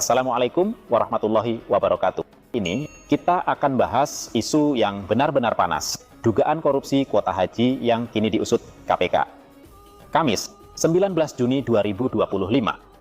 Assalamualaikum warahmatullahi wabarakatuh. Ini kita akan bahas isu yang benar-benar panas, dugaan korupsi kuota haji yang kini diusut KPK. Kamis, 19 Juni 2025,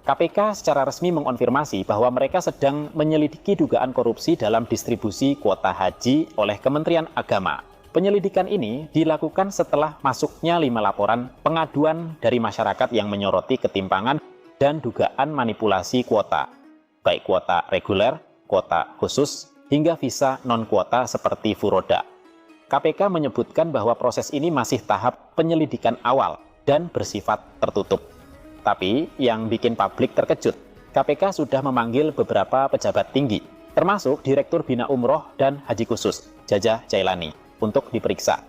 KPK secara resmi mengonfirmasi bahwa mereka sedang menyelidiki dugaan korupsi dalam distribusi kuota haji oleh Kementerian Agama. Penyelidikan ini dilakukan setelah masuknya 5 laporan pengaduan dari masyarakat yang menyoroti ketimpangan dan dugaan manipulasi kuota, baik kuota reguler, kuota khusus, hingga visa non-kuota seperti furoda. KPK menyebutkan bahwa proses ini masih tahap penyelidikan awal dan bersifat tertutup. Tapi yang bikin publik terkejut, KPK sudah memanggil beberapa pejabat tinggi, termasuk Direktur Bina Umroh dan Haji Khusus, Jajah Jailani, untuk diperiksa.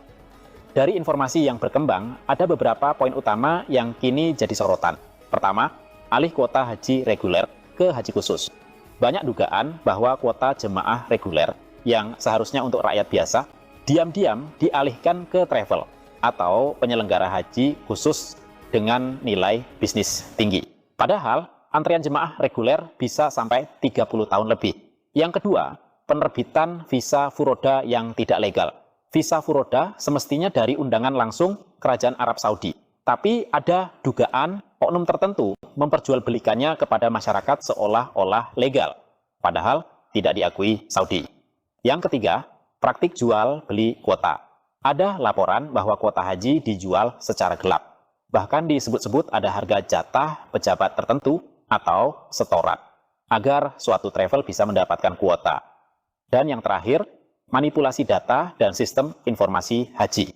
Dari informasi yang berkembang, ada beberapa poin utama yang kini jadi sorotan. Pertama, alih kuota haji reguler ke haji khusus. Banyak dugaan bahwa kuota jemaah reguler yang seharusnya untuk rakyat biasa diam-diam dialihkan ke travel atau penyelenggara haji khusus dengan nilai bisnis tinggi. Padahal antrian jemaah reguler bisa sampai 30 tahun lebih. Yang kedua, penerbitan visa furoda yang tidak legal. Visa furoda semestinya dari undangan langsung Kerajaan Arab Saudi. Tapi ada dugaan oknum tertentu memperjualbelikannya kepada masyarakat seolah-olah legal, padahal tidak diakui Saudi. Yang ketiga, praktik jual beli kuota. Ada laporan bahwa kuota haji dijual secara gelap. Bahkan disebut-sebut ada harga jatah pejabat tertentu atau setoran, agar suatu travel bisa mendapatkan kuota. Dan yang terakhir, manipulasi data dan sistem informasi haji.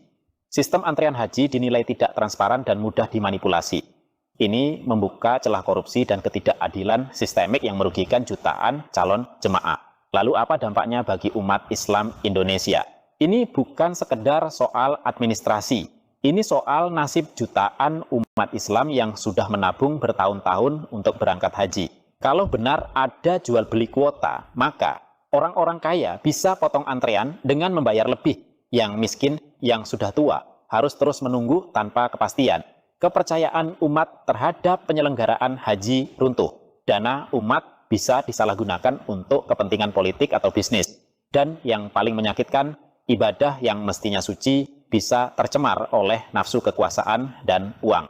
Sistem antrean haji dinilai tidak transparan dan mudah dimanipulasi. Ini membuka celah korupsi dan ketidakadilan sistemik yang merugikan jutaan calon jemaah. Lalu apa dampaknya bagi umat Islam Indonesia? Ini bukan sekedar soal administrasi. Ini soal nasib jutaan umat Islam yang sudah menabung bertahun-tahun untuk berangkat haji. Kalau benar ada jual beli kuota, maka orang-orang kaya bisa potong antrean dengan membayar lebih. Yang miskin, yang sudah tua, harus terus menunggu tanpa kepastian. Kepercayaan umat terhadap penyelenggaraan haji runtuh. Dana umat bisa disalahgunakan untuk kepentingan politik atau bisnis. Dan yang paling menyakitkan, ibadah yang mestinya suci bisa tercemar oleh nafsu kekuasaan dan uang.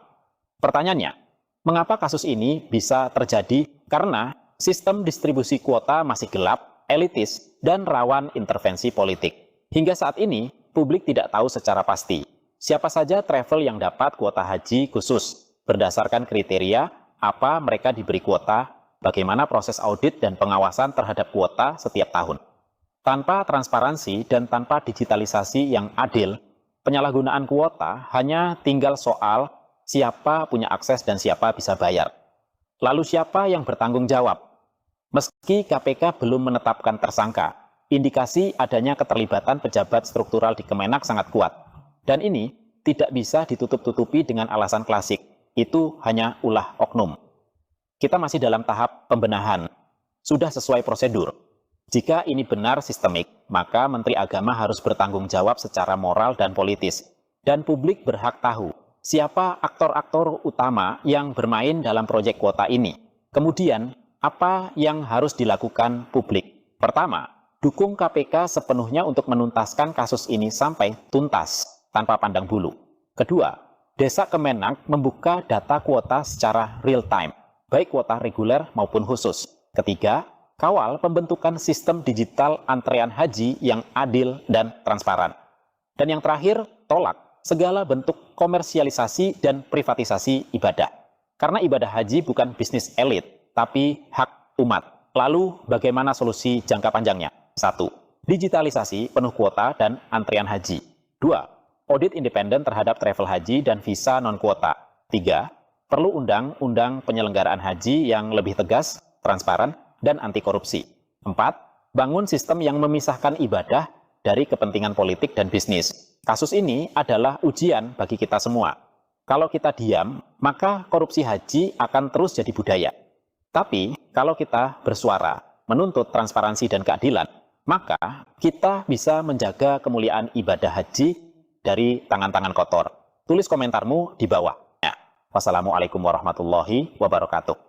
Pertanyaannya, mengapa kasus ini bisa terjadi? Karena sistem distribusi kuota masih gelap, elitis, dan rawan intervensi politik. Hingga saat ini, publik tidak tahu secara pasti siapa saja travel yang dapat kuota haji khusus, berdasarkan kriteria apa mereka diberi kuota, bagaimana proses audit dan pengawasan terhadap kuota setiap tahun. Tanpa transparansi dan tanpa digitalisasi yang adil, penyalahgunaan kuota hanya tinggal soal siapa punya akses dan siapa bisa bayar. Lalu siapa yang bertanggung jawab? Meski KPK belum menetapkan tersangka, indikasi adanya keterlibatan pejabat struktural di Kemenak sangat kuat. Dan ini tidak bisa ditutup-tutupi dengan alasan klasik. Itu hanya ulah oknum. Kita masih dalam tahap pembenahan. Sudah sesuai prosedur. Jika ini benar sistemik, maka Menteri Agama harus bertanggung jawab secara moral dan politis. Dan publik berhak tahu siapa aktor-aktor utama yang bermain dalam proyek kuota ini. Kemudian, apa yang harus dilakukan publik? Pertama, dukung KPK sepenuhnya untuk menuntaskan kasus ini sampai tuntas, tanpa pandang bulu. Kedua, desak Kemenak membuka data kuota secara real time, baik kuota reguler maupun khusus. Ketiga, kawal pembentukan sistem digital antrean haji yang adil dan transparan. Dan yang terakhir, tolak segala bentuk komersialisasi dan privatisasi ibadah. Karena ibadah haji bukan bisnis elit, tapi hak umat. Lalu, bagaimana solusi jangka panjangnya? 1. Digitalisasi penuh kuota dan antrian haji. 2. Audit independen terhadap travel haji dan visa non-kuota. 3. Perlu undang-undang penyelenggaraan haji yang lebih tegas, transparan, dan anti korupsi. 4. Bangun sistem yang memisahkan ibadah dari kepentingan politik dan bisnis. Kasus ini adalah ujian bagi kita semua. Kalau kita diam, maka korupsi haji akan terus jadi budaya. Tapi, kalau kita bersuara, menuntut transparansi dan keadilan, maka kita bisa menjaga kemuliaan ibadah haji dari tangan-tangan kotor. Tulis komentarmu di bawah. Wassalamualaikum warahmatullahi wabarakatuh.